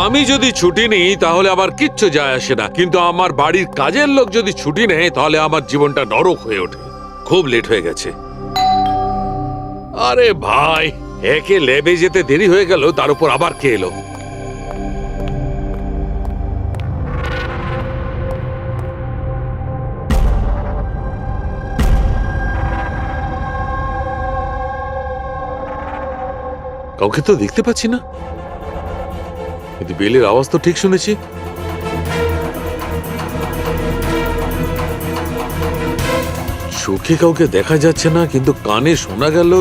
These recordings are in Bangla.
আমি যদি ছুটি নিই তাহলে আবার কিচ্ছু যায় আসে না, কিন্তু আমার বাড়ির কাজের লোক যদি ছুটি নেয় তাহলে আমার জীবনটা নরক হয়ে ওঠে। খুব লেট হয়ে গেছে। আরে ভাই, একে ল্যাবে যেতে দেরি হয়ে গেল, তার উপর আবার কে এলো? কাউকে তো দেখতে পাচ্ছি না, কিন্তু বেলের আওয়াজ তো ঠিক শুনেছি। চোখে কাউকে দেখা যাচ্ছে না, কিন্তু কানে শোনা গেল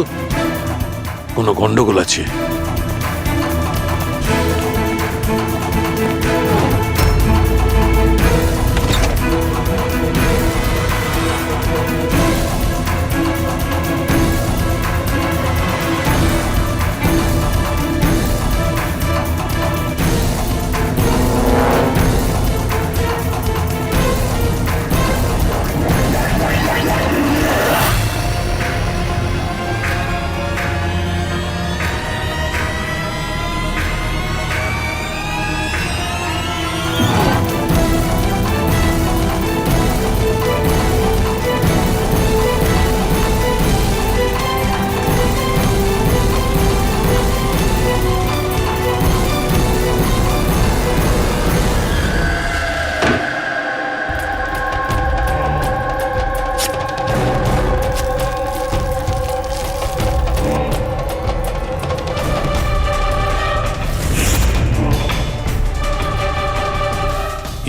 কোনো গন্ডগোল আছে।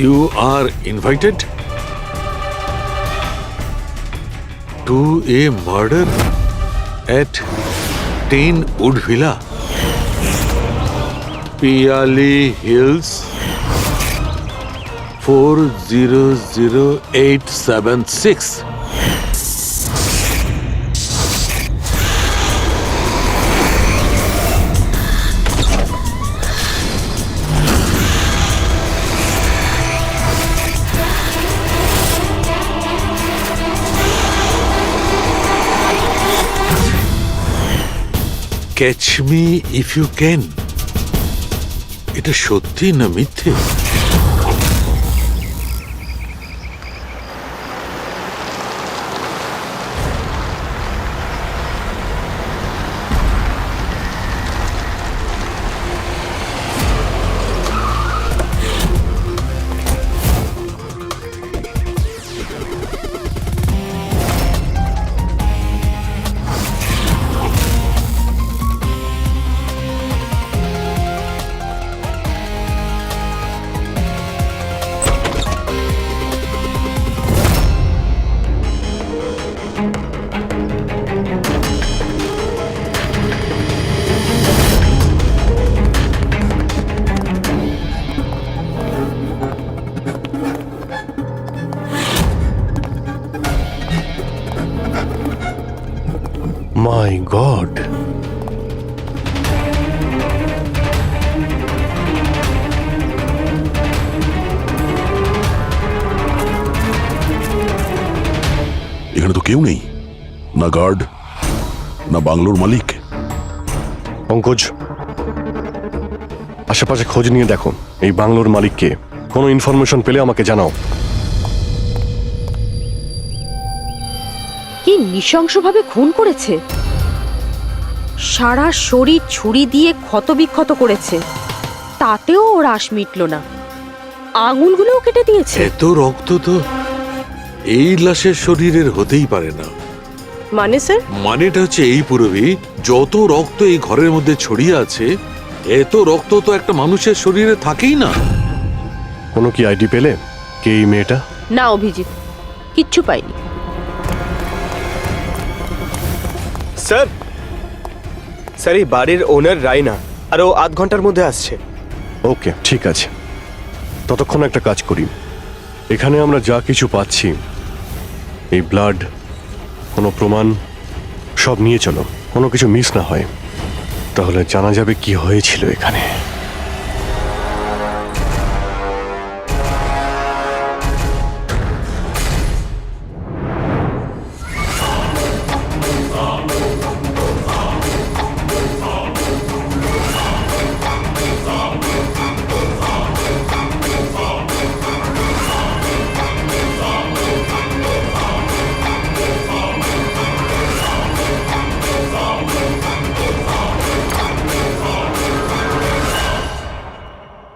You are invited to a murder at 10 Wood Villa, Piali Hills, 400876. Catch me if you can. এটা সত্যি না মিথ্যে? My God! এখানে তো কেউ নেই, না গার্ড না বাংলোর মালিক। পঙ্কজ, আশেপাশে খোঁজ নিয়ে দেখো এই বাংলোর মালিককে। কোনো ইনফরমেশন পেলে আমাকে জানাও। কি নৃশংসভাবে খুন করেছে! সারা শরীর ছুরি দিয়ে ক্ষতবিক্ষত করেছে, তাতেও ওর আশ মিটল না। আঙুলগুলোও কেটে দিয়েছে। এত রক্ত তো এই লাশের শরীরের হতেই পারে না। মানে স্যার? মানেটা হচ্ছে এই পুরবী, যত রক্ত এই ঘরের মধ্যে ছড়িয়ে আছে, এত রক্ত তো একটা মানুষের শরীরে থাকেই না। কোনো কি আইডি পেলে কে এই মেয়েটা? না অভিজিৎ, কিচ্ছু পাইনি। স্যার, স্যার এই বাড়ির ওনার রায়না, আর ও আধ ঘন্টার মধ্যে আসছে। ওকে, ঠিক আছে। ততক্ষণ একটা কাজ করি, এখানে আমরা যা কিছু পাচ্ছি, এই ব্লাড, কোনো প্রমাণ, সব নিয়ে চলো, কোনো কিছু মিস না হয়, তাহলে জানা যাবে কি হয়েছিল এখানে।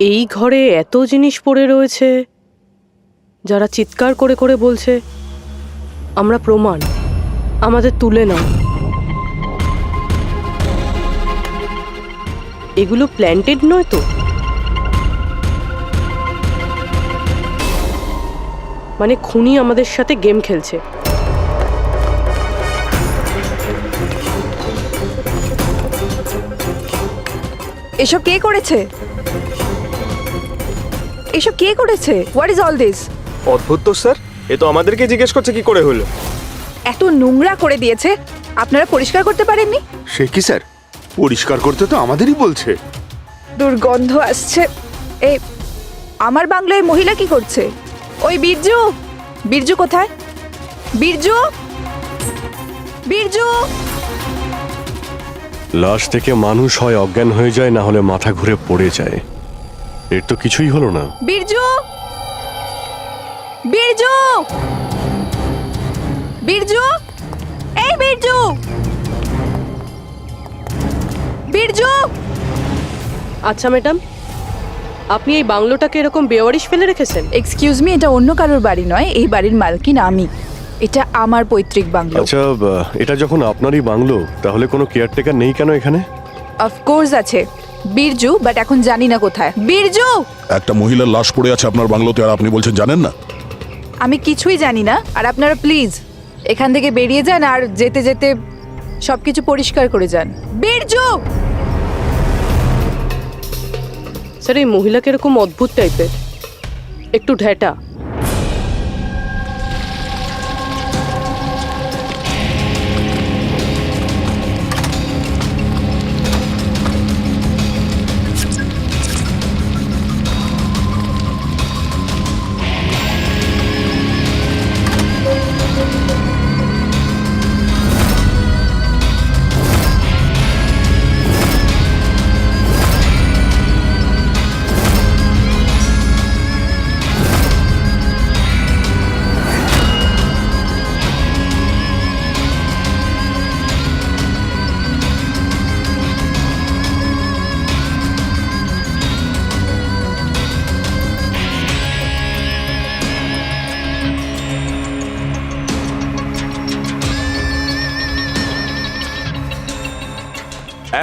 এই ঘরে এত জিনিস পড়ে রয়েছে, যারা চিৎকার করে করে বলছে আমরা প্রমাণ, আমাদের তুলে নাও। এগুলো প্ল্যান্টেড নয় তো? মানে খুনি আমাদের সাথে গেম খেলছে। এসব কে করেছে? এসব কে করেছে? What is all this? অদ্ভুত তো স্যার, এ তো আমাদেরকে জিজ্ঞেস করছে কি করে হলো। এত নোংরা করে দিয়েছে, আপনারা পরিষ্কার করতে পারেননি? সে কি স্যার, পরিষ্কার করতে তো আমাদেরই বলছে। দুর্গন্ধ আসছে। এই আমার বাংলায় মহিলা কি করছে? ওই বীরজু, বীরজু কোথায়? বীরজু, বীরজু! লাশ থেকে মানুষ হয় অজ্ঞান হয়ে যায়, না হলে মাথা ঘুরে পড়ে যায়। এর তো কিছুই হলো না। বীরজু, বীরজু, বীরজু, এই বীরজু, বীরজু! আচ্ছা ম্যাডাম, আপনি এই বাংলোটাকে এরকম বেওয়ারিশ ফেলে রেখেছেন? এক্সকিউজ মি, এটা অন্য কারোর বাড়ি নয়, এই বাড়ির মালকিন আমি। এটা আমার পৈতৃক বাংলো। আচ্ছা, এটা যখন আপনারই বাংলো, তাহলে কোনো কেয়ারটেকার নেই কেন এখানে? অফকোর্স আছে, বীরজু, বাট এখন জানি না কোথায়। বীরজু! একটা মহিলার লাশ পড়ে আছে আপনার বাংলোতে, আর আপনি বলছেন জানেন না? আমি কিছুই জানি না, আর আপনারা প্লিজ এখান থেকে বেরিয়ে যান, আর যেতে যেতে সবকিছু পরিষ্কার করে যান। বীরজু! স্যার, এই মহিলাকে এরকম অদ্ভুত টাইপের, একটু ঢ্যাটা।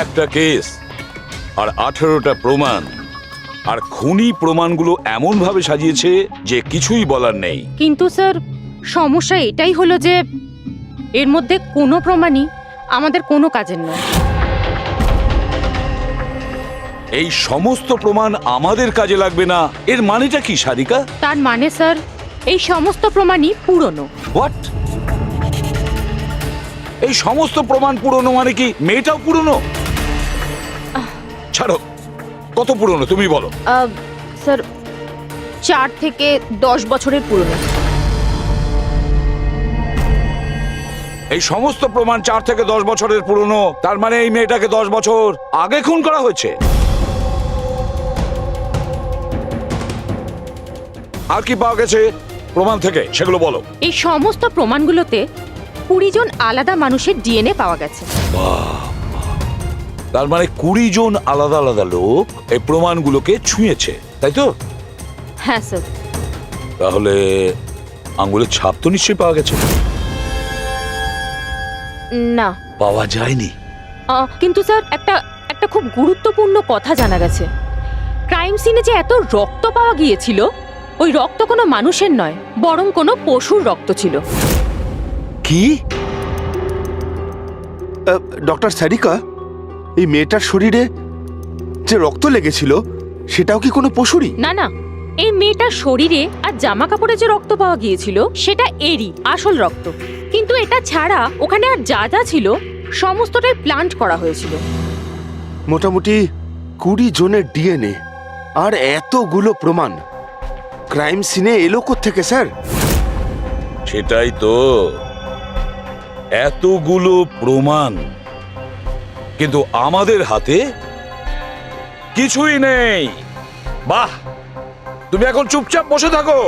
একটা কেস আর 18টা প্রমাণ, আর খুনি প্রমাণগুলো এমন ভাবে সাজিয়েছে যে কিছুই বলার নেই। কিন্তু স্যার, সমস্যা এটাই হলো যে এর মধ্যে কোনো প্রমাণই আমাদের কোনো কাজের নয়। এই সমস্ত প্রমাণ আমাদের কাজে লাগবে না, এর মানেটা কি সারিকা? তার মানে স্যার, এই সমস্ত প্রমাণই পুরনো। হোয়াট? এই সমস্ত প্রমাণ পুরনো মানে কি মেয়েটাও পুরনো? ছাড়ো, কত পুরনো তুমি বলো। স্যার, 4 থেকে 10 বছরের পুরনো। এই সমস্ত প্রমাণ 4 থেকে 10 বছরের পুরনো, তার মানে এই মেয়েটাকে 10 বছর আগে খুন করা হয়েছে। আর কি পাওয়া গেছে প্রমাণ থেকে, সেগুলো বলো। এই সমস্ত প্রমাণগুলোতে 20 জন আলাদা মানুষের ডিএনএ পাওয়া গেছে। তার মানে 20 জন আলাদা আলাদা লোক এই প্রমাণগুলোকে ছুঁয়েছে, তাই তো? হ্যাঁ স্যার। তাহলে আঙ্গুলের ছাপ তো নিশ্চয়ই পাওয়া গেছে। না, পাওয়া যায়নি। কিন্তু স্যার, একটা খুব গুরুত্বপূর্ণ কথা জানা গেছে। ক্রাইম সিনে যে এত রক্ত পাওয়া গিয়েছিল, ওই রক্ত কোনো মানুষের নয়, বরং কোনো পশুর রক্ত ছিল। কি? ডক্টর সারিকা, এই মেয়েটার শরীরে যে রক্ত লেগেছিল সেটাও কি কোনো পশুরই? না না, এই মেয়েটার শরীরে আর জামা কাপড়ে যে রক্ত পাওয়া গিয়েছিল সেটা এরই আসল রক্ত। কিন্তু এটা ছাড়া ওখানে আর যা যা ছিল সমস্তটাই প্লান্ট করা হয়েছিল। মোটামুটি 20 জনের ডিএনএ আর এতগুলো প্রমাণ ক্রাইম সিনে এলো কোত্থেকে স্যার? সেটাই তো, এতগুলো প্রমাণ, কিন্তু আমাদের হাতে কিছুই নেই। বাহ, তুমি এখন চুপচাপ বসে থাকো,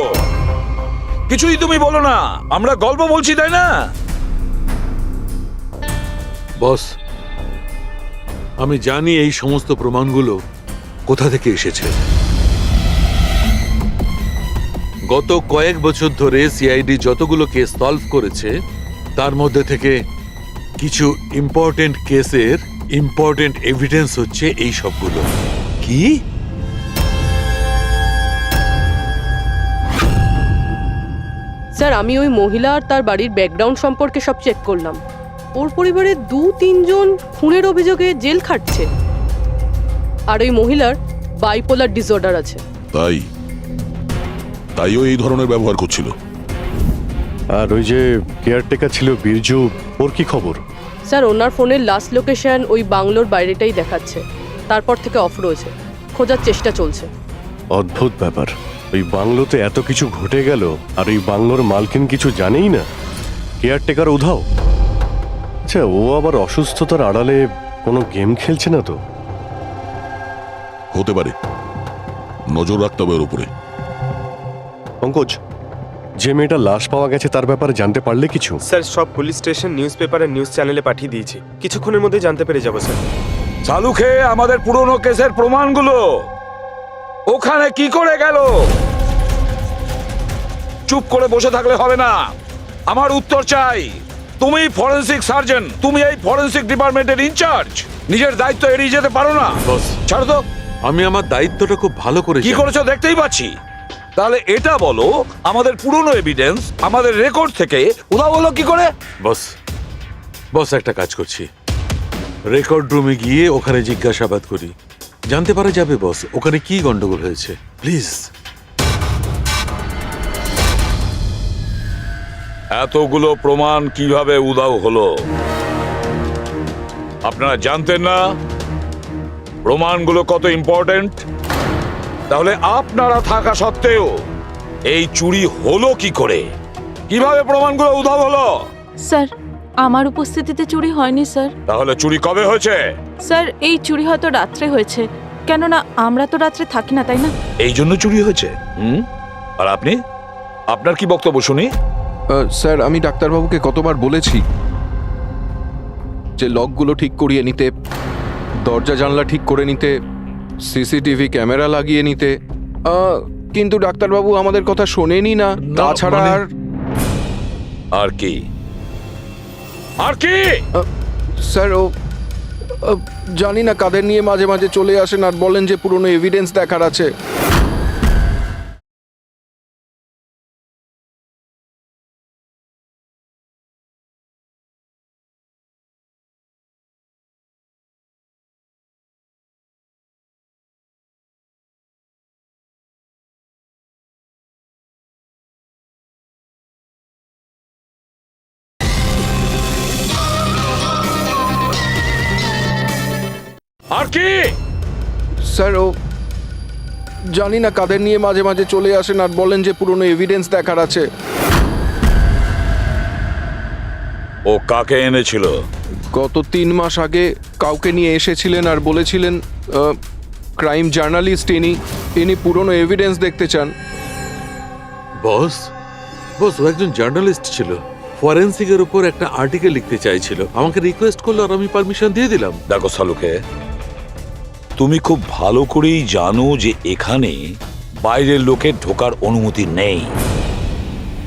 কিছুই তুমি বলো না, আমরা গল্প বলছি, তাই না? বস, আমি জানি এই সমস্ত প্রমাণগুলো কোথা থেকে এসেছে। গত কয়েক বছর ধরে সিআইডি যতগুলো কেস সলভ করেছে তার মধ্যে থেকে কিছু ইম্পর্টেন্ট কেসের ইম্পর্টেন্ট এভিডেন্স হচ্ছে এই সবগুলো। কি? স্যার আমি ওই মহিলা আর তার বাড়ির ব্যাকগ্রাউন্ড সম্পর্কে সব চেক করলাম। ওর পরিবারে 2-3 জন খুনের অভিযোগে জেল খাটছে, আর ওই মহিলার বাইপোলার ডিসঅর্ডার আছে। তাইও এই ধরনের ব্যবহার করছিল। আর ওই যে কেয়ারটেকার ছিল বীরজু, ওর কি খবর? স্যার ওনার ফোনের লাস্ট লোকেশন ওই বাংলোর বাইরেটাই দেখাচ্ছে, তারপর থেকে অফ রয়েছে, খোঁজার চেষ্টা চলছে। অদ্ভুত ব্যাপার, ওই বাংলোতে এত কিছু ঘটে গেল আর ওই বাংলোর মালকিন কিছু জানেই না, কেয়ারটেকার উধাও। আচ্ছা, ও আবার অসুস্থতার আড়ালে কোনো গেম খেলছে না তো? হতে পারে, নজর রাখতে হবে ওর উপরে। পঙ্কজ, যে মেয়েটা লাশ পাওয়া গেছে তার ব্যাপারে জানতে পারলে কিছু? স্যার সব পুলিশ স্টেশন, নিউজ পেপার আর নিউজ চ্যানেলে পাঠিয়ে দিয়েছি, কিছুক্ষণের মধ্যে জানতে পেরে যাবো স্যার। চালু খেয়ে আমাদের পুরনো কেসের প্রমাণগুলো ওখানে কি করে গেল? চুপ করে বসে থাকলে হবে না, আমার উত্তর চাই। তুমি ফরেনসিক সার্জন, তুমি এই ফরেনসিক ডিপার্টমেন্টের ইনচার্জ, নিজের দায়িত্ব এড়িয়ে যেতে পারো না। বস, ছাড়ো তো। আমি আমার দায়িত্বটা খুব ভালো করে কি জানি। করেছো দেখতেই পাচ্ছি। তাহলে এটা বলো, আমাদের পুরনো এভিডেন্স, আমাদের রেকর্ড থেকে উধাও হলো কি করে? বস একটা কাজ করছি, রেকর্ড রুমে গিয়ে ওখানে জিজ্ঞাসাবাদ করি, জানতে পারা যাবে বস ওখানে কি গন্ডগোল হয়েছে। প্লিজ। এতগুলো প্রমাণ কিভাবে উধাও হলো আপনারা জানতেন না? প্রমাণগুলো কত ইম্পর্টেন্ট। তাহলে আপনারা থাকা সত্ত্বেও এই চুরি হলো কি করে? কিভাবে প্রমাণগুলো উধাও হলো? স্যার আমার উপস্থিতিতে চুরি হয়নি স্যার। তাহলে চুরি কবে হয়েছে? স্যার এই চুরি হয়তো রাত্রে হয়েছে, কেননা আমরা তো রাত্রে থাকি না, তাই না? এই জন্য চুরি হয়েছে। আর আপনি, আপনার কি বক্তব্য শুনি? স্যার আমি ডাক্তারবাবুকে কতবার বলেছি যে লকগুলো ঠিক করিয়ে নিতে, দরজা জানলা ঠিক করে নিতে, সিসিটিভি ক্যামেরা লাগিয়ে নিতে, কিন্তু ডাক্তারবাবু আমাদের কথা শোনেনি না। তাছাড়া আর কি? আর কি? স্যার ও জানি না কাদের নিয়ে মাঝে মাঝে চলে আসেন আর বলেন যে পুরনো এভিডেন্স দেখার আছে। আর কি? স্যার ও জানি না কাদের নিয়ে মাঝে মাঝে চলে আসেন আর বলেন যে পুরনো এভিডেন্স দেখার আছে। ও কাকে এনেছিল? গত 3 মাস আগে কাউকে নিয়ে এসেছিলেন আর বলেছিলেন ক্রাইম জার্নালিস্ট ইনি পুরনো এভিডেন্স দেখতে চান। বস ও একজন জার্নালিস্ট ছিল, ফরেনসিকের উপর একটা আর্টিকেল লিখতে চাইছিল, আমাকে রিকোয়েস্ট করলো আর আমি পারমিশন দিয়ে দিলাম। দেখো সালুকে, তুমি খুব ভালো করেই জানো যে এখানে বাইরের লোকের ঢোকার অনুমতি নেই,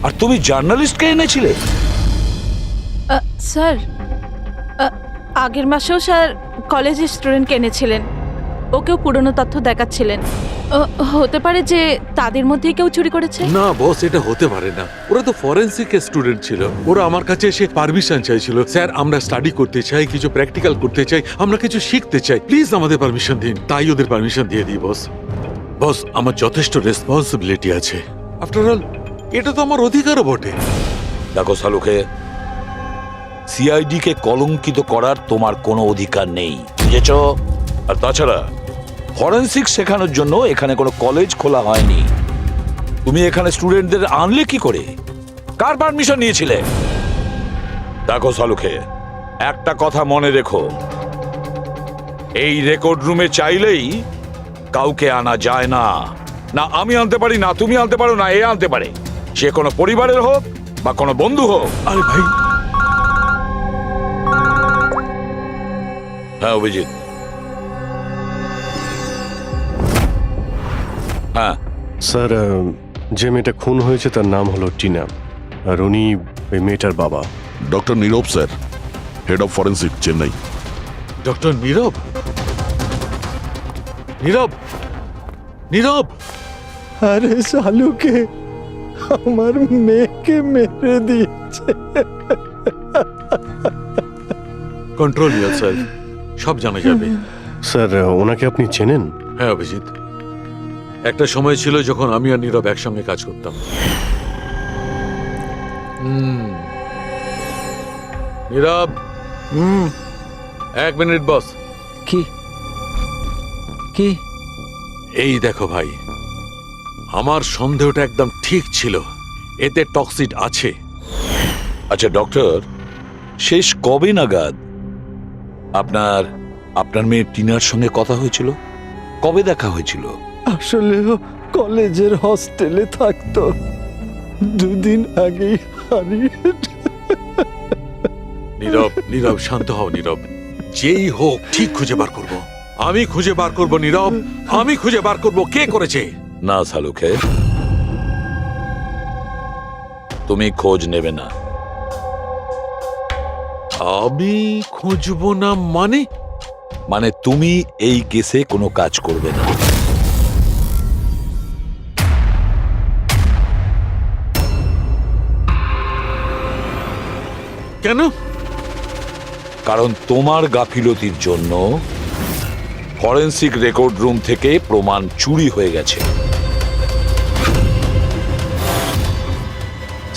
আর তুমি জার্নালিস্টকে এনেছিলে। স্যার আগের মাসেও স্যার কলেজের স্টুডেন্টকে এনেছিলেন, ওকেও পুরনো তথ্য দেখাচ্ছিলেন। হতে পারে যে তাদের মধ্যেই কেউ চুরি করেছে। না বস, এটা হতে পারে না, ওরা তো ফরেনসিক স্টুডেন্ট ছিল, ওরা আমার কাছে এসে পারমিশন চাইছিল, স্যার আমরা স্টাডি করতে চাই, কিছু প্র্যাকটিক্যাল করতে চাই, আমরা কিছু শিখতে চাই, প্লিজ আমাদের পারমিশন দিন। তাই ওদের পারমিশন দিয়ে দিই বস। আমার যথেষ্ট রেসপন্সিবিলিটি আছে, আফটার অল এটা তো আমার অধিকারও বটে। দেখো সালুকে, সিআইডি কে কলঙ্কিত করার তোমার কোনো অধিকার নেই, বুঝেছো? আর তাছাড়া ফরেনসিক শেখানোর জন্য এখানে কোনো কলেজ খোলা হয়নি। তুমি এখানে স্টুডেন্টদের আনলে কি করে? কার পারমিশন নিয়েছিলে? দেখো সালুকে, একটা কথা মনে রেখো, এই রেকর্ড রুমে চাইলেই কাউকে আনা যায় না। না আমি আনতে পারি, না তুমি আনতে পারো, না এ আনতে পারে, সে কোনো পরিবারের হোক বা কোনো বন্ধু হোক। আরে ভাই। হ্যাঁ অভিজিৎ। হ্যাঁ স্যার যে মেয়েটা খুন হয়েছে তার নাম হলো টিনা, আর উনি ওই মেয়েটার বাবা। Doctor Nirav sir, head of forensic, Chennai. Doctor Nirav? Nirav, Nirav! আরে শালুকে আমার মেয়েকে মেরে দিয়েছে। কন্ট্রোল স্যার, সব জানা যাবে। স্যার, ওনাকে আপনি চেনেন? হ্যাঁ অভিজিৎ, একটা সময় ছিল যখন আমি আর নীরব একসঙ্গে কাজ করতাম। নীরব, 1 মিনিট বস। কি কি? এই দেখো ভাই, আমার সন্দেহটা একদম ঠিক ছিল, এতে টক্সিড আছে। আচ্ছা ডক্টর, শেষ কবে নাগাদ আপনার আপনার মেয়ে টিনার সঙ্গে কথা হয়েছিল? কবে দেখা হয়েছিল? আসলে ও কলেজের হস্টেলে থাকতো, 2 দিন আগেই হারিয়ে। নীরব, নীরব শান্ত হও নীরব, যেই হোক ঠিক খুঁজে বার করব। আমি খুঁজে বার করব নীরব, আমি খুঁজে বার করব কে করেছে। না শালুকে, তুমি খোঁজ নেবে না। আমি খুঁজবো না মানে? মানে তুমি এই কেসে কোনো কাজ করবে না। কেন? কারণ তোমার গাফিলতির জন্য ফরেনসিক রেকর্ড রুম থেকে প্রমাণ চুরি হয়ে গেছে।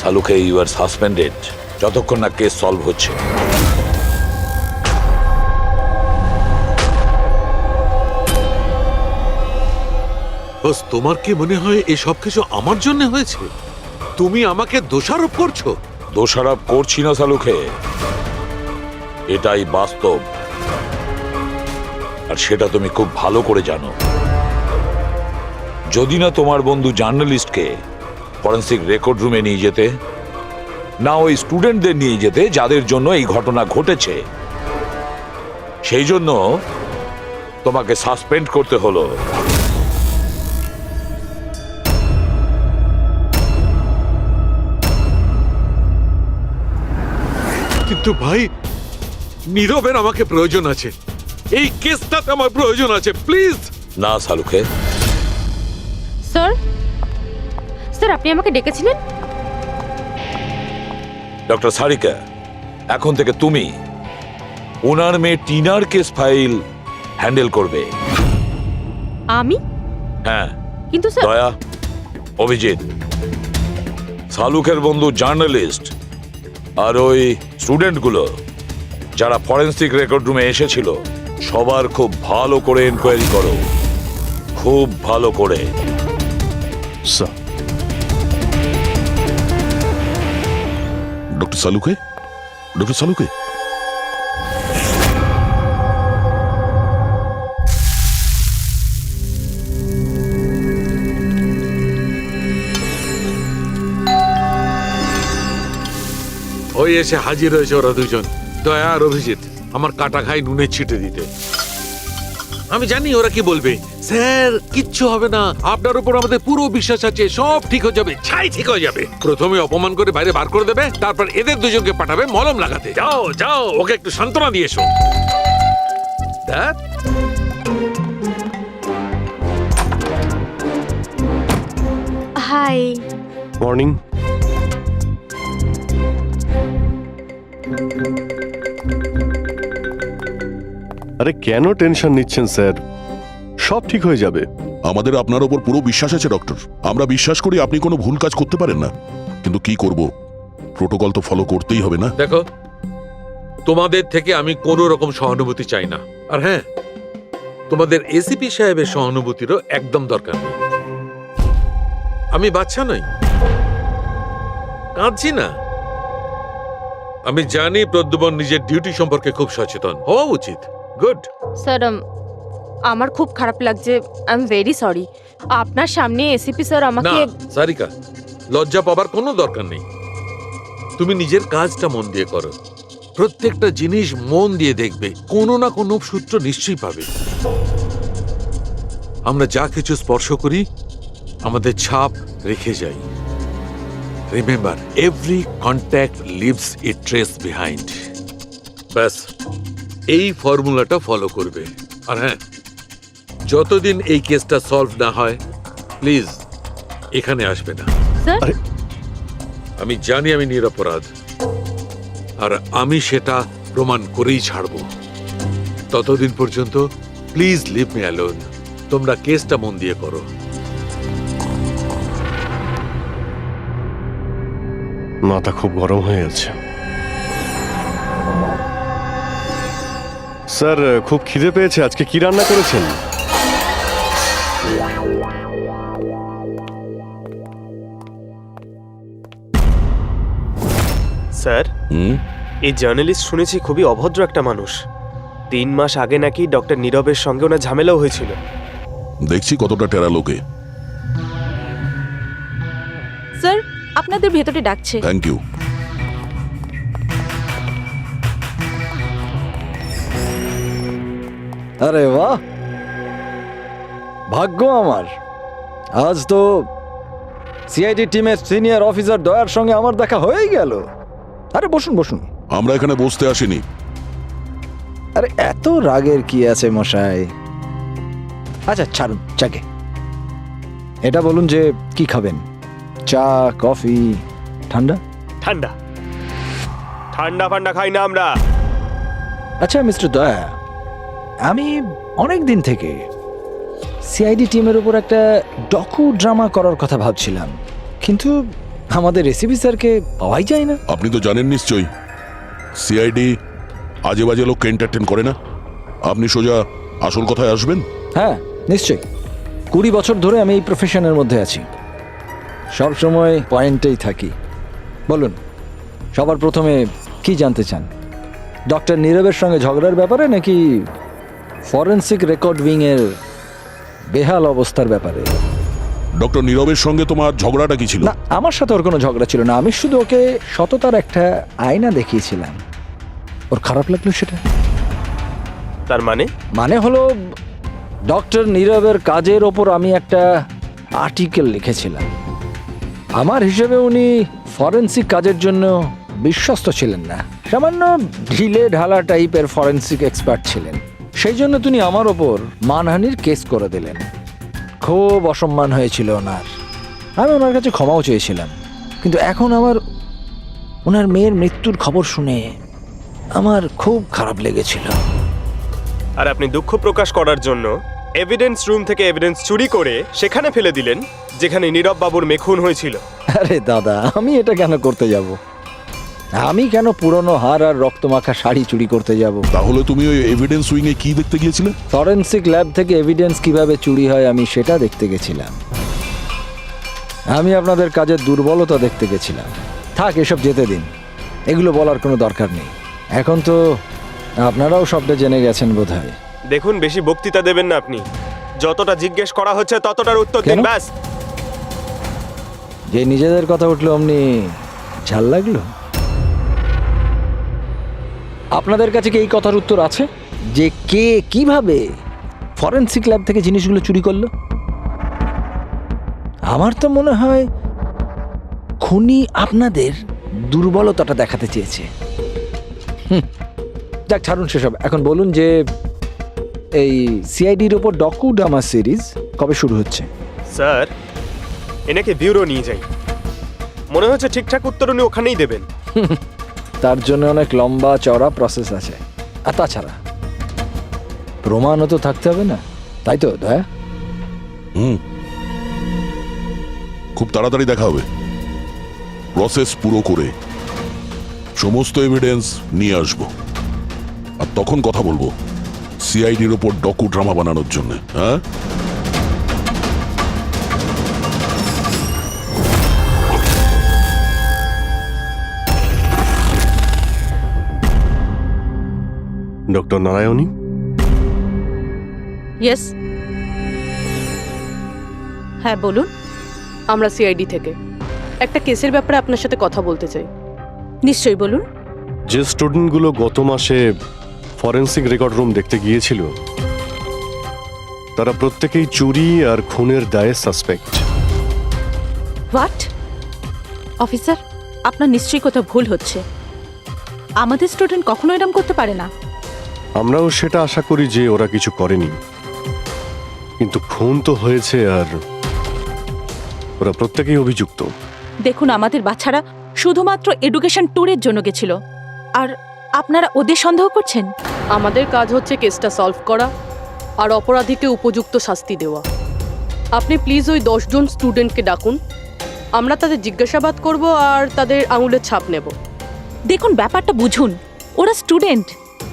শালুকে, ইউ আর সাসপেন্ডেড যতক্ষণ না কেস সলভ হচ্ছে। বস, তোমার কি মনে হয় এই সব কিছু আমার জন্য হয়েছে? তুমি আমাকে দোষারোপ করছো। দোষারোপ করছি না শালুকে, এটাই বাস্তব, আর সেটা তুমি খুব ভালো করে জানো। যদি না তোমার বন্ধু জার্নালিস্টকে ফরেনসিক রেকর্ড রুমে নিয়ে যেতে, না ওই স্টুডেন্টদের নিয়ে যেতে যাদের জন্য এই ঘটনা ঘটেছে, সেই জন্য তোমাকে সাসপেন্ড করতে হলো। কিন্তু ভাই, নীরবের আমাকে প্রয়োজন আছে, এই কেসটাতে আমার প্রয়োজন আছে, প্লিজ। না শালুকে। স্যার, স্যার আপনি আমাকে ডেকেছিলেন? ডক্টর সারিকা, এখন থেকে তুমি ওনার মেয়ে টিনার কেস ফাইল হ্যান্ডেল করবে। আমি? হ্যাঁ। কিন্তু স্যার, দয়া, অভিজিৎ, শালুকের বন্ধু জার্নালিস্ট আর ওই স্টুডেন্টগুলো যারা ফরেনসিক রেকর্ড রুমে এসেছিল, সবার খুব ভালো করে এনকোয়ারি করো, খুব ভালো করে। স্যার। ডক্টর সালুকে, ডক্টর সালুকে, ওই এসে হাজির হয়েছে ওরা দুজন, দয়া আর অভিজিৎ, আমার কাটা খাই নুনে ছিটে দিতে। আমি জানি ওরা কি বলবে, স্যার কিচ্ছু হবে না, আপনার উপর আমাদের পুরো বিশ্বাস আছে, সব ঠিক হয়ে যাবে, ছাই ঠিক হয়ে যাবে। প্রথমে অপমান করে বাইরে বার করে দেবে, তারপর এদের দুজনকে পাঠাবে মলম লাগাতে। যাও যাও, ওকে একটু সান্ত্বনা দিয়ে এসো। ধ্যাৎ। হাই। মর্নিং। আরে কেন টেনশন নিচ্ছেন স্যার, সব ঠিক হয়ে যাবে। আমাদের আপনার ওপর পুরো বিশ্বাস আছে ডক্টর। আমরা বিশ্বাস করি আপনি কোনো ভুল কাজ করতে পারেন না, কিন্তু কি করব, প্রোটোকল তো ফলো করতেই হবে না। দেখো, তোমাদের থেকে আমি কোনো রকম সহানুভূতি চাই না, আর হ্যাঁ, তোমাদের এসিপি সাহেবের সহানুভূতিরও একদম দরকার নেই। আমি বাচ্চা নই, কাঁদছি না। আমি জানি প্রদ্যুমন নিজের ডিউটি সম্পর্কে খুব সচেতন হওয়া উচিত। গুড। স্যার আমার খুব খারাপ লাগছে, আই এম ভেরি সরি। আপনার সামনে এসিপি স্যার না আমাকে। সারিকা, লজ্জা পাবার কোনো দরকার নেই। তুমি নিজের কাজটা মন দিয়ে করো, প্রত্যেকটা জিনিস মন দিয়ে দেখবে, কোনো না কোনো সূত্র নিশ্চয়ই পাবে। আমরা যা কিছু স্পর্শ করি আমাদের ছাপ রেখে যাই। রিমেম্বার, এভরি কন্ট্যাক্ট লিভস এ ট্রেস বিহাইন্ড। ব্যাস, এই ফর্মুলাটা ফলো করবে। আর হ্যাঁ, যতদিন এই কেসটা সলভ না হয়, প্লিজ এখানে আসবে না। স্যার, আরে আমি জানি আমি নিরপরাধ, আর আমি সেটা প্রমাণ করেই ছাড়ব। ততদিন পর্যন্ত প্লিজ লিভ মি অ্যালোন। তোমরা কেসটা মন দিয়ে করো। মাথা খুব গরম হয়ে আছে। স্যার, খুব খিদে পেয়েছে। আজকে কি রান্না করেছেন? স্যার, হুম, এই জার্নালিস্ট শুনেছি খুবই অভদ্র একটা মানুষ। 3 মাস আগে নাকি ডক্টর নীরবের সঙ্গে ওনার ঝামেলাও হয়েছিল। দেখছি কতটা টেরা লোকে। স্যার, আপনাদের ভেতরে ডাকছে। Thank you. আরে বাহ, ভাগ্য আমার। আজ তো সিআইডি টিমের সিনিয়র অফিসার দয়ার সঙ্গে আমার দেখা হয়েই গেল। আরে বসুন বসুন। আমরা এখানে বসতে আসিনি। আরে এত রাগের কি আছে মশাই? আচ্ছা ছাড়ুন চাকে। এটা বলুন যে কি খাবেন? চা, কফি, ঠান্ডা? ঠান্ডা ঠান্ডা ফান্ডা খাই না আমরা। আচ্ছা মিস্টার দয়া, আমি অনেক দিন থেকে সিআইডি টিমের উপর একটা ডকু ড্রামা করার কথা ভাবছিলাম, কিন্তু আমাদের রেসিপি স্যারকে পাওয়াই যায় না। আপনি তো জানেন নিশ্চয়ই, সিআইডি আজে বাজে লোককে এন্টারটেন করে না। আপনি সোজা আসল কথায় আসবেন। হ্যাঁ নিশ্চয়ই, 20 বছর ধরে আমি এই প্রফেশনের মধ্যে আছি, সব সময় পয়েন্টেই থাকি। বলুন, সবার প্রথমে কি জানতে চান? ডক্টর নীরবের সঙ্গে ঝগড়ার ব্যাপারে, নাকি ফরেন্সিক রেকর্ড উইং এর বেহাল অবস্থার ব্যাপারে? ডক্টর নীরবের সঙ্গে তোমার ঝগড়াটা কি ছিল? না, আমার সাথে ওর কোনো ঝগড়া ছিল না। আমি শুধু ওকে সততার একটা আয়না দেখিয়েছিলাম। ওর খারাপ লাগলো সেটা। তার মানে হলো, ডক্টর নীরবের কাজের ওপর আমি একটা আর্টিকেল লিখেছিলাম। আমার হিসেবে উনি ফরেন্সিক কাজের জন্য বিশ্বস্ত ছিলেন না, সামান্য ঢিলে ঢালা টাইপের ফরেন্সিক এক্সপার্ট ছিলেন। সেই জন্য তিনি আমার ওপর মানহানির কেস করে দিলেন। খুব অসম্মান হয়েছিল ওনার। আমি ওনার কাছে ক্ষমাও চেয়েছিলাম, কিন্তু এখন ওনার মেয়ের মৃত্যুর খবর শুনে আমার খুব খারাপ লেগেছিল। আর আপনি দুঃখ প্রকাশ করার জন্য এভিডেন্স রুম থেকে এভিডেন্স চুরি করে সেখানে ফেলে দিলেন, যেখানে নীরব বাবুর মেয়ে খুন হয়েছিল। আরে দাদা, আমি এটা কেন করতে যাব? আমি কেন পুরনো হার আর রক্তমাখা শাড়ি চুরি করতে যাব? তাহলে তুমি ওই এভিডেন্স উইং এ কি দেখতে গিয়েছিলে? ফরেন্সিক ল্যাব থেকে এভিডেন্স কিভাবে চুরি হয় আমি সেটা দেখতে গেছিলাম। আমি আপনাদের কাজের দুর্বলতা দেখতে গেছিলাম। থাক, এসব যেতে দিন, এগুলো বলার কোনো দরকার নেই। এখন তো আপনারাও সবটা জেনে গেছেন বোধহয়। দেখুন, বেশি বক্তৃতা দেবেন না আপনি। যতটা জিজ্ঞেস করা হচ্ছে ততটার উত্তর দিন, কেন? ব্যাস। যে নিজেদের কথা উঠলো অমনি ঝাল লাগলো? আপনাদের কাছে কি এই কথার উত্তর আছে যে কে কিভাবে ফরেনসিক ল্যাব থেকে জিনিসগুলো চুরি করলো? আমার তো মনে হয় খুনি আপনাদের দুর্বলতাটা দেখাতে চেয়েছে। যাক, ছাড়ুন সেসব। এখন বলুন যে এই সিআইডির ওপর ডকু ড্রামা সিরিজ কবে শুরু হচ্ছে? স্যার, এনাকে ব্যুরো নিয়ে যাই। মনে হচ্ছে ঠিকঠাক উত্তর উনি ওখানেই দেবেন। তার জন্য অনেক লম্বা চড়া প্রসেস আছে। আর তাছাড়া প্রমাণও তো থাকতে হবে না, তাই তো দয়া? খুব তাড়াতাড়ি দেখা হবে। প্রসেস পুরো করে সমস্ত এভিডেন্স নিয়ে আসব, আর তখন কথা বলবো সিআইডির ওপর ডকু ড্রামা বানানোর জন্য। হ্যাঁ, ডক্টর নারায়ণী, ইয়েস, হ্যাঁ বলুন। আমরা সিআইডি থেকে একটা কেসের ব্যাপারে আপনার সাথে কথা বলতে চাই। নিশ্চয়ই বলুন। যে স্টুডেন্টগুলো গত মাসে ফরেন্সিক রেকর্ড রুম দেখতে গিয়েছিল, তারা প্রত্যেকেই চুরি আর খুনের দায়ে সাসপেক্ট। হোয়াট? অফিসার, আপনার নিশ্চয়ই কোথাও ভুল হচ্ছে। আমাদের স্টুডেন্ট কখনো এরম করতে পারে না। আমরাও সেটা আশা করি যে ওরা কিছু করেনি, কিন্তু খুন তো হয়েছে আর ওরা প্রত্যেকেই অভিযুক্ত। দেখুন, আমাদের বাচ্চারা শুধুমাত্র এডুকেশন ট্যুরের জন্য গেছিল, আর আপনারা ওদের সন্দেহ করছেন। আমাদের কাজ হচ্ছে কেসটা সলভ করা আর অপরাধীকে উপযুক্ত শাস্তি দেওয়া। আপনি প্লিজ ওই 10 জন স্টুডেন্টকে ডাকুন, আমরা তাদের জিজ্ঞাসাবাদ করব আর তাদের আঙুলের ছাপ নেব। দেখুন, ব্যাপারটা বুঝুন, ওরা স্টুডেন্ট।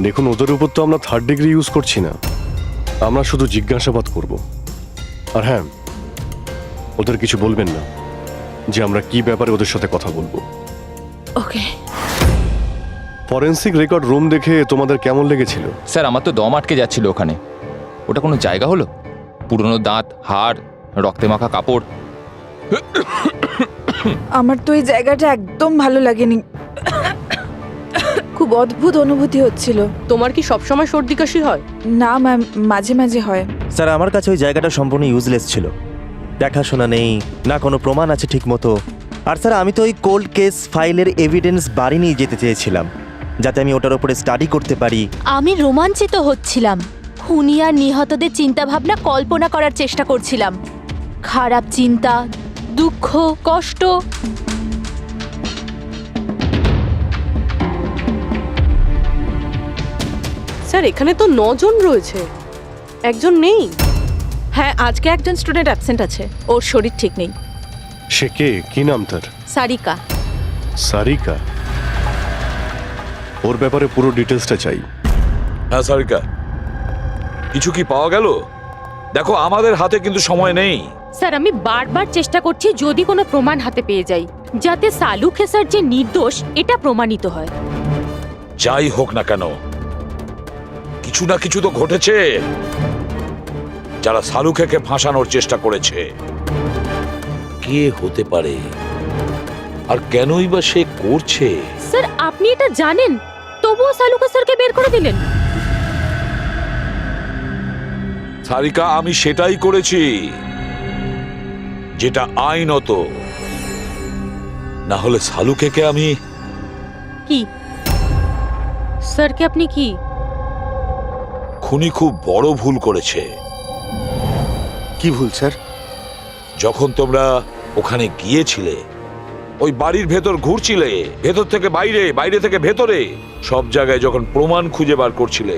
দেখুন, ওদের উপর তো আমরা 3rd ডিগ্রি ইউজ করছি না, আমরা শুধু জিজ্ঞাসাবাদ করব। আর হ্যাঁ, ওদের কিছু বলবেন না যে আমরা কি ব্যাপারে ওদের সাথে কথা বলবো। ওকে। ফরেন্সিক রেকর্ড রুম দেখে তোমাদের কেমন লেগেছিল? স্যার, আমার তো দম আটকে যাচ্ছিল ওখানে। ওটা কোনো জায়গা হলো? পুরনো দাঁত, হাড়, রক্তে মাখা কাপড়। আমার তো এই জায়গাটা একদম ভালো লাগেনি, খুব অদ্ভুত অনুভূতি হচ্ছিল। তোমার কি সবসময় সর্দি কাশি হয়? না ম্যাম, মাঝে মাঝে হয়। স্যার, আমার কাছে ওই জায়গাটা সম্পূর্ণ ইউজলেস ছিল। দেখাশোনা নেই, না কোনো প্রমাণ আছে ঠিক মতো। আর স্যার, আমি তো ওই কোল্ড কেস ফাইলের এভিডেন্স বাড়ি নিয়ে যেতে চেয়েছিলাম, যাতে আমি ওটার উপরে স্টাডি করতে পারি। আমি রোমাঞ্চিত হচ্ছিলাম। খুনি আর নিহতদের চিন্তাভাবনা কল্পনা করার চেষ্টা করছিলাম। খারাপ চিন্তা, দুঃখ, কষ্ট। স্যার, এখানে তো 9 জন রয়েছে, একজন নেই। হ্যাঁ, আজকে একজন স্টুডেন্ট অ্যাবসেন্ট আছে, ওর শরীর ঠিক নেই। সে কে? কি নাম তার? সারিকা। সারিকা? ওর ব্যাপারে পুরো ডিটেলসটা চাই। হ্যাঁ সারিকা, কিছু কি পাওয়া গেল? দেখো, আমাদের হাতে কিন্তু সময় নেই। স্যার, আমি বারবার চেষ্টা করছি যদি কোনো প্রমাণ হাতে পেয়ে যাই, যাতে সালু খেসার যে নির্দোষ এটা প্রমাণিত হয়। যাই হোক না কেন, কিছু না কিছু তো ঘটেছে। যারা সালুখেকে ফাঁসানোর চেষ্টা করেছে, কে হতে পারে আর কেনই বা সে করছে? স্যার, আপনি এটা জানেন, তবুও সালু খেসারকে বের করে দিলেন। সারিকা, আমি সেটাই করেছি যেটা আইনত। না হলে সালুখেকে আমি... কি স্যারকে আপনি কি? খুনি খুব বড় ভুল করেছে। কি ভুল স্যার? যখন তোমরা ওখানে গিয়েছিলে, ওই বাড়ির ভেতর ঘুরছিলে, ভেতর থেকে বাইরে, বাইরে থেকে ভেতরে, সব জায়গায় যখন প্রমাণ খুঁজে বার করছিলে,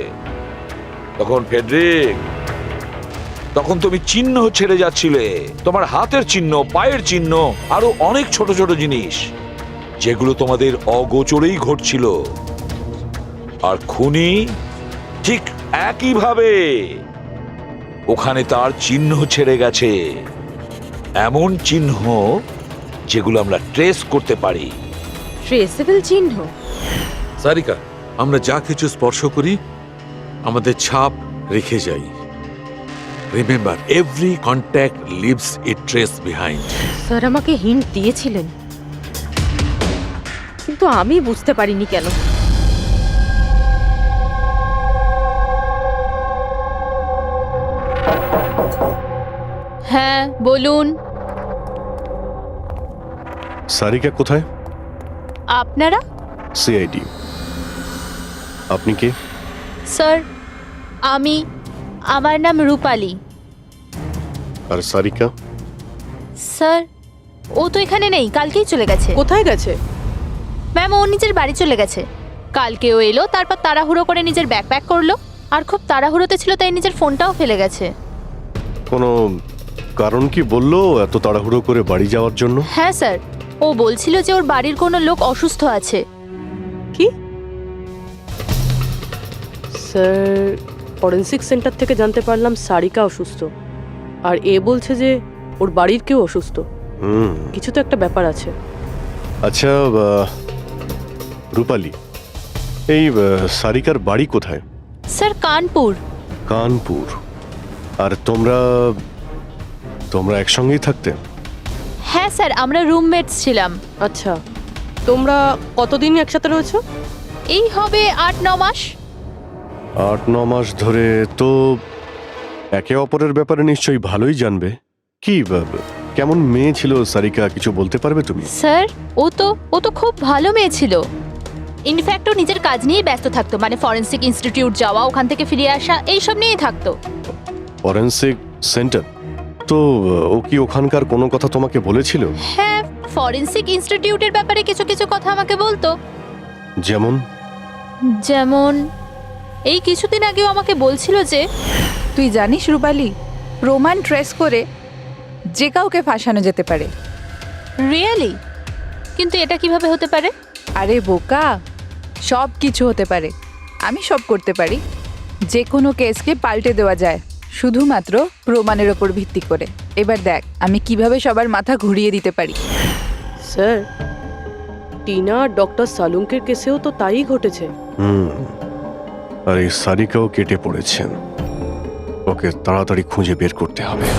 তখন ফেডরিক, তখন তুমি চিহ্ন ছেড়ে যাচ্ছিলে। তোমার হাতের চিহ্ন, পায়ের চিহ্ন, আরো অনেক ছোট ছোট জিনিস, যেগুলো তোমাদের অগোচরেই ঘটছিল। আর খুনি ঠিক একইভাবে ওখানে তার চিহ্ন ছেড়ে গেছে, এমন চিহ্ন যেগুলো আমরা ট্রেস করতে পারি। ট্রেসেবল চিহ্ন? সারিকা, আমরা যা কিছু স্পর্শ করি আমাদের ছাপ রেখে যাই। রিমেম্বার, এভরি কন্ট্যাক্ট লিভস এ ট্রেস বিহাইন্ড। স্যার আমাকে হিন্ট দিয়েছিলেন, কিন্তু আমি বুঝতে পারিনি কেন। হ্যাঁ, বলুন। সারিকা কোথায়? আপনারা? সিআইডি। আপনি কে? স্যার, আমার নাম রূপালী। আর সারিকা? স্যার, ও তো এখানে নেই, কালকেই চলে গেছে। কোথায় গেছে? ম্যাম, ও নিজের বাড়ি চলে গেছে। কালকে ও এলো, তারপর তাড়াহুড়ো করে নিজের ব্যাগ প্যাক করলো, আর খুব তাড়াহুড়োতে ছিল তাই নিজের ফোনটাও ফেলে গেছে। কোনো কারণ কি বললো এত তাড়াহুড়ো করে বাড়ি যাওয়ার জন্য? হ্যাঁ স্যার, ও বলছিল যে ওর বাড়ির কোনো লোক অসুস্থ আছে। কি? স্যার, ফরেন্সিক সেন্টার থেকে জানতে পারলাম সারিকা অসুস্থ, আর এ বলছে যে ওর বাড়ির কেউ অসুস্থ। কিছু তো একটা ব্যাপার আছে। আচ্ছা রূপালী, এই সারিকার বাড়ি কোথায়? স্যার, কানপুর। কানপুর? আর তোমরা একসঙ্গেই থাকতে? হ্যাঁ স্যার, আমরা রুমমেটস ছিলাম। আচ্ছা, তোমরা কতদিন একসাথে রয়েছো? এই হবে 8-9 মাস। 8-9 মাস ধরে তো একে অপরের ব্যাপারে নিশ্চয়ই ভালোই জানবে। কি কেমন মেয়ে ছিল সারিকা, কিছু বলতে পারবে তুমি? স্যার ও তো খুব ভালো মেয়ে ছিল। ইনফ্যাক্ট ও নিজের কাজ নিয়েই ব্যস্ত থাকতো, মানে ফরেন্সিক ইনস্টিটিউট যাওয়া, ওখান থেকে ফিরে আসা, এইসব নিয়েই থাকতো। Forensic centre? তো ও কি ওখানকার কোনো কথা তোমাকে বলেছিল? হ্যাঁ, ফরেন্সিক ইনস্টিটিউটের ব্যাপারে কিছু কিছু কথা আমাকে বলতো। যেমন? যেমন এই কিছুদিন আগেও আমাকে বলছিল যে তুই জানিস রূপালী, প্রমাণ ট্রেস করে যে কাউকে ফাঁসানো যেতে পারে। রিয়েলি? কিন্তু এটা কিভাবে হতে পারে? আরে বোকা, সব কিছু হতে পারে। আমি সব করতে পারি। যে কোনো কেসকে পাল্টে দেওয়া যায় শুধুমাত্র প্রমাণের ওপর ভিত্তি করে। এবার দেখ আমি কিভাবে সবার মাথা ঘুরিয়ে দিতে পারি। স্যার, টিনা আর ডক্টর সালুঙ্কের কেসেও তো তাই ঘটেছে। আর এই সারিকাও কেটে পড়েছেন। ওকে তাড়াতাড়ি খুঁজে বের করতে হবে।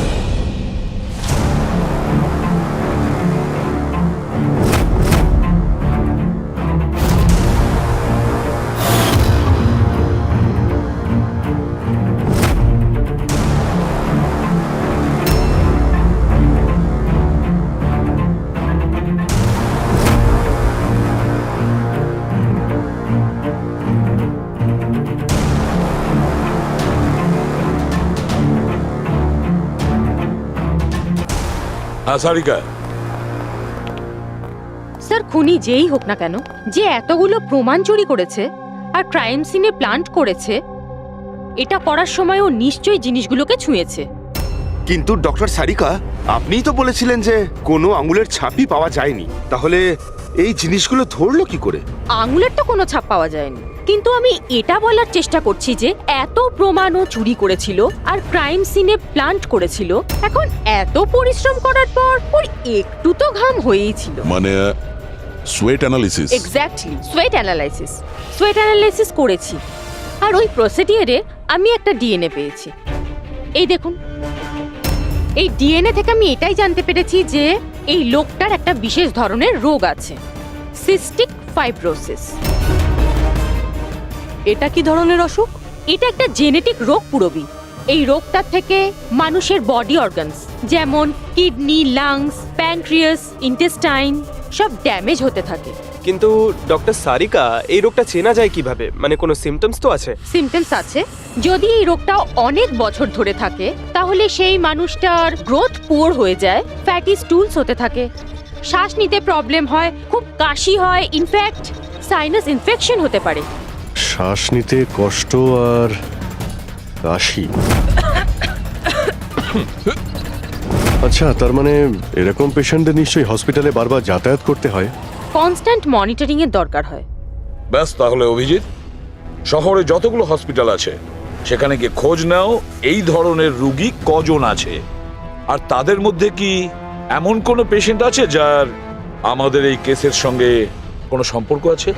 হ্যাঁ সারিকা, স্যার খুনি যেই হোক না কেন, যে এতগুলো প্রমাণ চুরি করেছে আর ক্রাইম সিনে প্লান্ট করেছে, এটা করার সময় ও নিশ্চয়ই জিনিসগুলোকে ছুঁয়েছে। কিন্তু ডক্টর সারিকা, আপনিই তো বলেছিলেন যে কোনো আঙুলের ছাপই পাওয়া যায়নি, তাহলে এই জিনিসগুলো ধরলো কি করে? আঙুলের তো কোনো ছাপ পাওয়া যায়নি, কিন্তু আমি এটা বলার চেষ্টা করছি যে এত প্রমাণও চুরি করেছিল আর ক্রাইম সিনে প্লান্ট করেছিল, এখন এত পরিশ্রম করার পর ওর একটু তো ঘাম হয়েই ছিল। মানে sweat analysis? Exactly, sweat analysis করেছি। আর ওই প্রসিডিয়ারে আমি একটা ডিএনএ পেয়েছি। এই দেখুন, এই ডিএনএ থেকে আমি এটাই জানতে পেরেছি যে এই লোকটার একটা বিশেষ ধরনের রোগ আছে, সিস্টিক ফাইব্রোসিস। এটা কি ধরনের অসুখ? এটা একটা জেনেটিক রোগ পুরবি। এই রোগটার থেকে মানুষের বডি অর্গানস যেমন কিডনি, লাংস, প্যানক্রিয়াস, ইন্টেস্টাইন সব ড্যামেজ হতে থাকে। কিন্তু ডক্টর সারিকা, এই রোগটা চেনা যায় কিভাবে? মানে কোনো সিমটমস তো আছে? সিমটমস আছে। যদি এই রোগটা অনেক বছর ধরে থাকে তাহলে সেই মানুষটার গ্রোথ পুয়ার হয়ে যায়, ফ্যাটি স্টুলস হতে থাকে, শ্বাস নিতে প্রবলেম হয়, খুব কাশি হয়, ইনফ্যাক্ট সাইনাস ইনফেকশন হতে পারে। শ্বাস নিতে কষ্ট আর কাশি। আচ্ছা, তার মানে এরকম পেশেন্টদের নিশ্চয়ই হসপিটালে বারবার যাতায়াত করতে হয়। কনস্ট্যান্ট মনিটরিং এর দরকার হয়। ব্যাস তাহলে অভিজিৎ, শহরে যতগুলো হসপিটাল আছে সেখানে গিয়ে খোঁজ নাও এই ধরনের রুগী কজন আছে, আর তাদের মধ্যে কি এমন কোনো পেশেন্ট আছে যার আমাদের এই কেসের সঙ্গে কোনো সম্পর্ক আছে।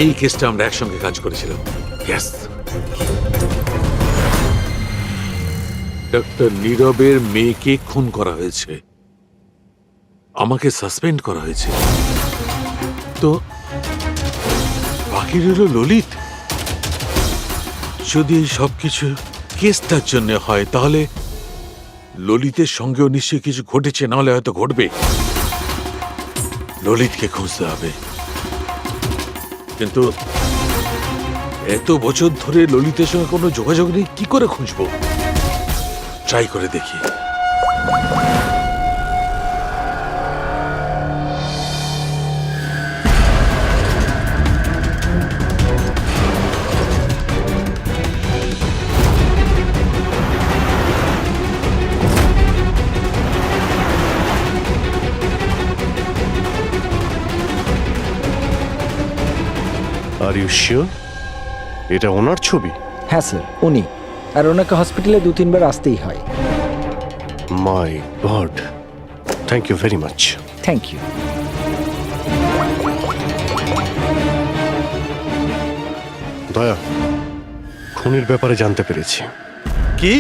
এই কেসটা আমরা একসঙ্গে কাজ করেছিলাম। ইয়েস, ডক্টর নীরবের মেয়েকে খুন করা হয়েছে, আমাকে সাসপেন্ড করা হয়েছে, তো বাকি রইল ললিত। যদি এই সবকিছু কেসটার জন্য হয় তাহলে ললিতের সঙ্গেও নিশ্চয়ই কিছু ঘটেছে, নাহলে হয়তো ঘটবে। ললিতকে খুঁজতে হবে, কিন্তু এত বছর ধরে ললিতের সঙ্গে কোনো যোগাযোগ নেই, কি করে খুঁজবো? ট্রাই করে দেখি। আর ইউ শিওর এটা ওনার ছবি? হ্যাঁ স্যার, উনি। আর ওনাকে হসপিটালে 2-3 বার আসতেই হয়। My god, thank you very much. Thank you. Daya, খুনের ব্যাপারে জানতে পেরেছি। কি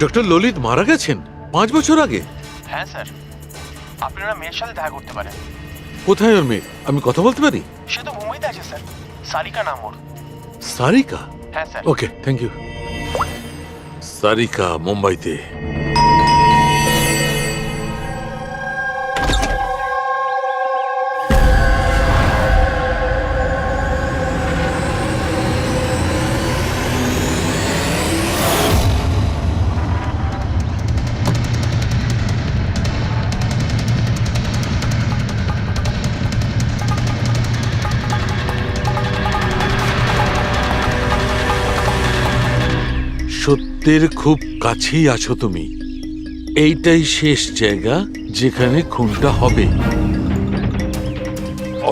ডক্টর ললিত মারা গেছেন 5 বছর আগে? হ্যাঁ স্যার, আপনারা মেয়ের সাথে দেখা করতে পারেন। কোথায় ওর মেয়ে? আমি কথা বলতে পারি? সে তো মুম্বাইতে আছে স্যার, সারিকা নাম ওর। সারিকা? হ্যাঁ sir. Okay, thank you. Sarika মুম্বাইতে। সত্যের খুব কাছেই আছো তুমি। এইটাই শেষ জায়গা যেখানে খুনটা হবে।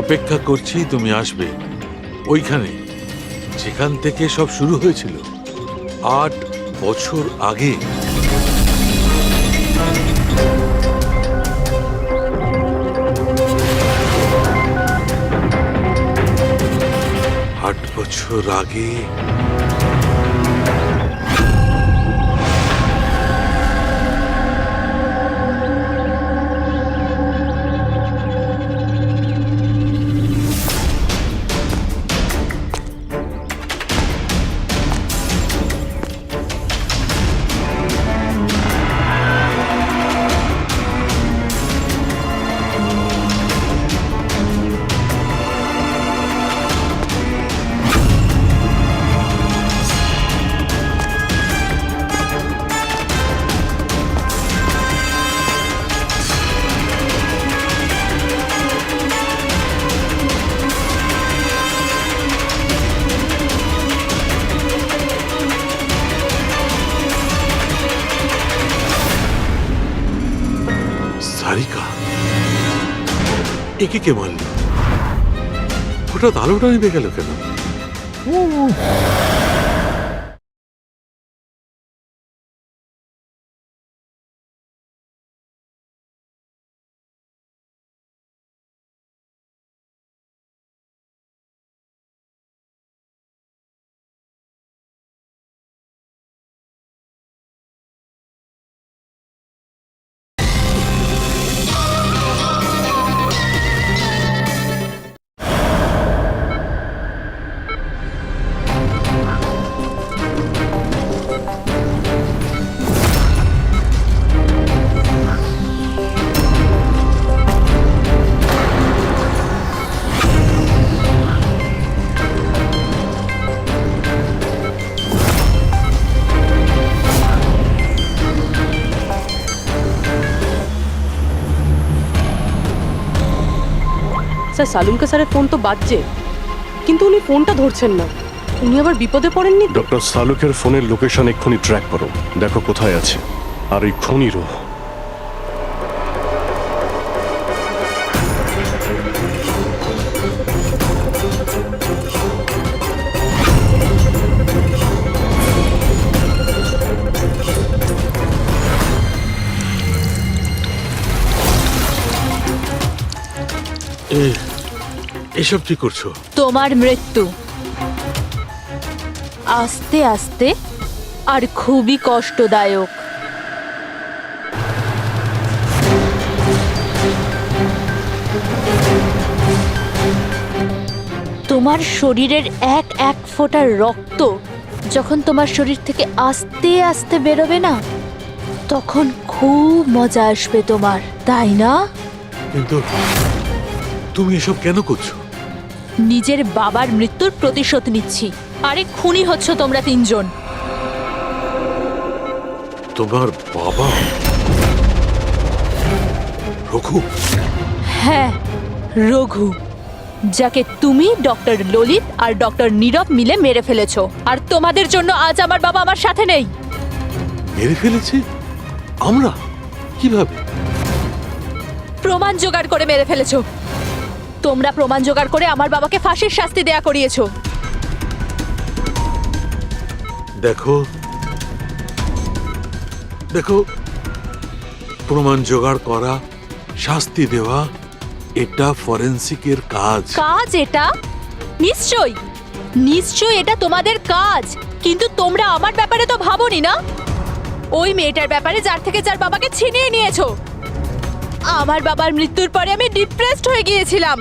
অপেক্ষা করছি তুমি আসবে ওইখানে যেখান থেকে সব শুরু হয়েছিল 8 বছর আগে। আট বছর আগে সারিকা একে কে মারল? হঠাৎ আলোটা নিভে গেল কেন? স্যার, সালুনকে স্যারের ফোন তো বাজছে, কিন্তু উনি ফোনটা ধরছেন না। উনি আবার বিপদে পড়েননি তো? ডক্টর সালুকের ফোনের লোকেশন এক্ষুনি ট্র্যাক করো, দেখো কোথায় আছে। আর এই খুনিরও। এসব কি করছো? তোমার মৃত্যু আস্তে আস্তে আর খুবই কষ্টদায়ক। তোমার শরীরের এক এক ফোঁটা রক্ত যখন তোমার শরীর থেকে আস্তে আস্তে বেরোবে না, তখন খুব মজা আসবে তোমার, তাই না? কিন্তু তুমি এসব কেন করছো? নিজের বাবার মৃত্যুর প্রতিশোধ নিচ্ছি। আরে খুনি হচ্ছ তোমরা 3 জন। তোমার বাবা রঘু? হ্যাঁ, রঘু, যাকে তুমি ডক্টর ললিত আর ডক্টর নীরব মিলে মেরে ফেলেছো। আর তোমাদের জন্য আজ আমার বাবা আমার সাথে নেই। মেরে ফেলেছি আমরা? কিভাবে? প্রমাণ জোগাড় করে মেরে ফেলেছো। তোমরা প্রমাণ জোগাড় করে আমার বাবাকে ফাঁসির শাস্তি দেয়া করিয়েছো। দেখো দেখো, প্রমাণ জোগাড় করা, শাস্তি দেওয়া, এটা ফরেন্সিকের কাজ। কাজ এটা? নিশ্চয়ই। নিশ্চয়ই এটা তোমাদের কাজ, কিন্তু তোমরা আমার ব্যাপারে তো ভাবোনি না। ওই মেয়েটার ব্যাপারে যার থেকে যার বাবাকে ছিনিয়ে নিয়েছো। আমার বাবার মৃত্যুর পরে আমি ডিপ্রেসড হয়ে গিয়েছিলাম,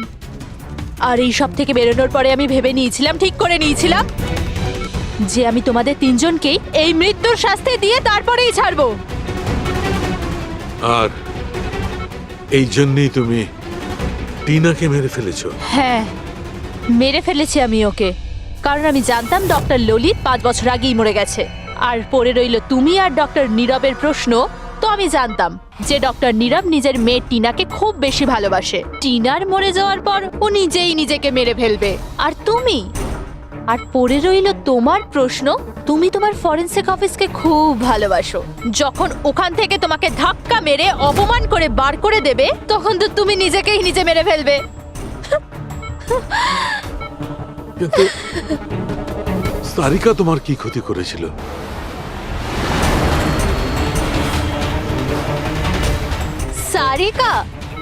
আর এই সব থেকে বেরোনোর পরে আমি ভেবে নিয়েছিলাম, ঠিক করে নিয়েছিলাম যে আমি তোমাদের তিনজনকেই এই মৃত্যুর শাস্তি দিয়ে তারপরেই ছাড়বো। আর এই জন্যই তুমি টিনাকে মেরে ফেলেছো? হ্যাঁ, মেরে ফেলেছি আমি ওকে, কারণ আমি জানতাম ডক্টর ললিত 5 বছর আগেই মরে গেছে। আর পড়ে রইল তুমি আর ডক্টর নীরবের প্রশ্ন। তো আমি জানতাম যে ডক্টর নীরব নিজের মেয়ে টিনাকে খুব বেশি ভালোবাসে। টিনার মরে যাওয়ার পর ও নিজেই নিজেকে মেরে ফেলবে। আর তুমি, আর পড়ে রইল তোমার প্রশ্ন, তুমি তোমার ফরেনসিক অফিসকে খুব ভালোবাসো। যখন ওখান থেকে তোমাকে ধাক্কা মেরে অপমান করে বার করে দেবে, তখন তো তুমি নিজেকেই নিজে মেরে ফেলবে। কিন্তু সারিকা তোমার কি ক্ষতি করেছিল? সারিকা,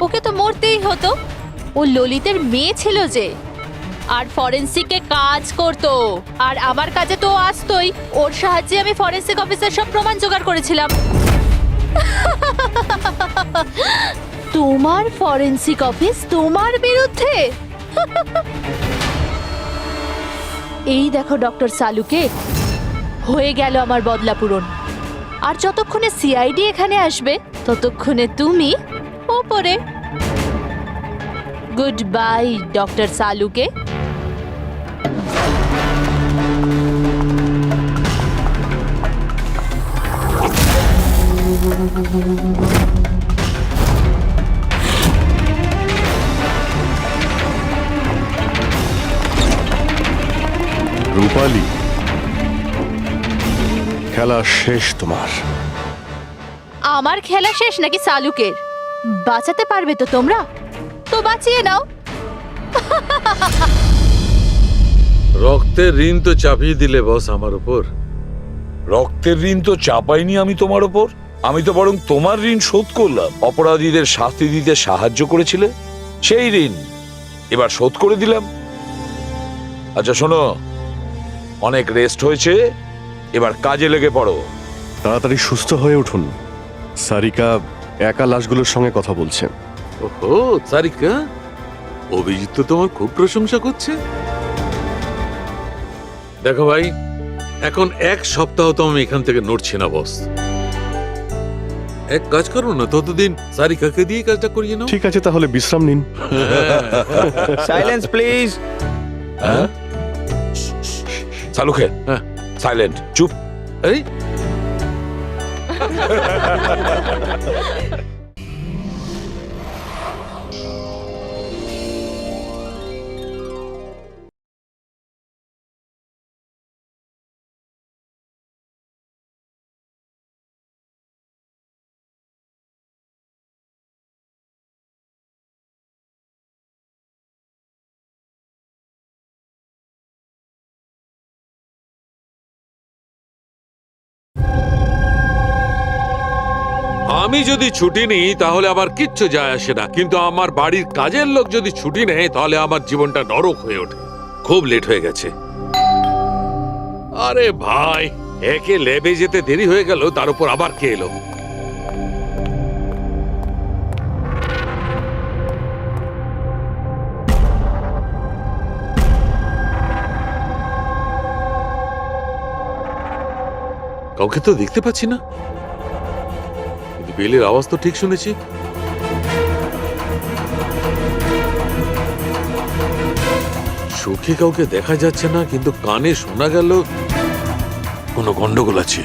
ওকে তো মরতেই হতো। ও ললিতের মেয়ে ছিল যে, আর ফরেনসিকে কাজ করতো, আর আমার কাজে তো ও আসতোই। ওর সাহায্যে আমি ফরেনসিক অফিসের সব প্রমাণ জোগাড় করেছিলাম। তোমার ফরেনসিক অফিস তোমার বিরুদ্ধে? এই দেখো ডক্টর সালুকে, হয়ে গেল আমার বদলা পূরণ। আর যতক্ষণে সিআইডি এখানে আসবে, ততক্ষণে তুমি ওপরে। গুড বাই ডক্টর সালুকে। রূপালী, খেলা শেষ তোমার। আমার খেলা শেষ নাকি সালুকের? বাঁচাতে পারবে তো তোমরা? তো বাঁচিয়ে নাও। রক্তের ঋণ তো চাপিয়ে দিলে বস আমার উপর। রক্তের ঋণ তো চাপাইনি আমি তোমার ওপর, আমি তো বরং তোমার ঋণ শোধ করলাম। অপরাধীদের শাস্তি দিতে সাহায্য করেছিলে, সেই ঋণ এবার শোধ করে দিলাম। আচ্ছা শোনো, অনেক রেস্ট হয়েছে, এবার কাজে লেগে পড়ো। তাড়াতাড়ি সুস্থ হয়ে উঠুন। সারিকা একা লাশগুলোর সঙ্গে কথা বলছে। ওহো, সারিকা, অভিজিৎ তো তোমার খুব প্রশংসা করছে। দেখো ভাই, এখন 1 সপ্তাহ তো আমি এখান থেকে নড়ছি না বস। এক কাজ করো না, ততদিন সারিকাকে দিয়ে কাজটা করিয়ে নাও। ঠিক আছে, তাহলে বিশ্রাম নিন। Silence please. হ্যাঁ? সালুকে, হ্যাঁ। সাইলেন্ট, চুপ। এই আমি যদি ছুটি নিই তাহলে আবার কিচ্ছু যায় আসে না, কিন্তু আমার বাড়ির কাজের লোক যদি ছুটি নেয় তাহলে আমার জীবনটা নরক হয়ে ওঠে। খুব লেট হয়ে গেছে। আরে ভাই, একে লেবে যেতে দেরি হয়ে গেল, তার উপর আবার কে এলো? কাউকে তো দেখতে পাচ্ছি না, কিন্তু বেলের আওয়াজ তো ঠিক শুনেছি। চোখে কাউকে দেখা যাচ্ছে না, কিন্তু কানে শোনা গেল কোনো গন্ডগোল আছে।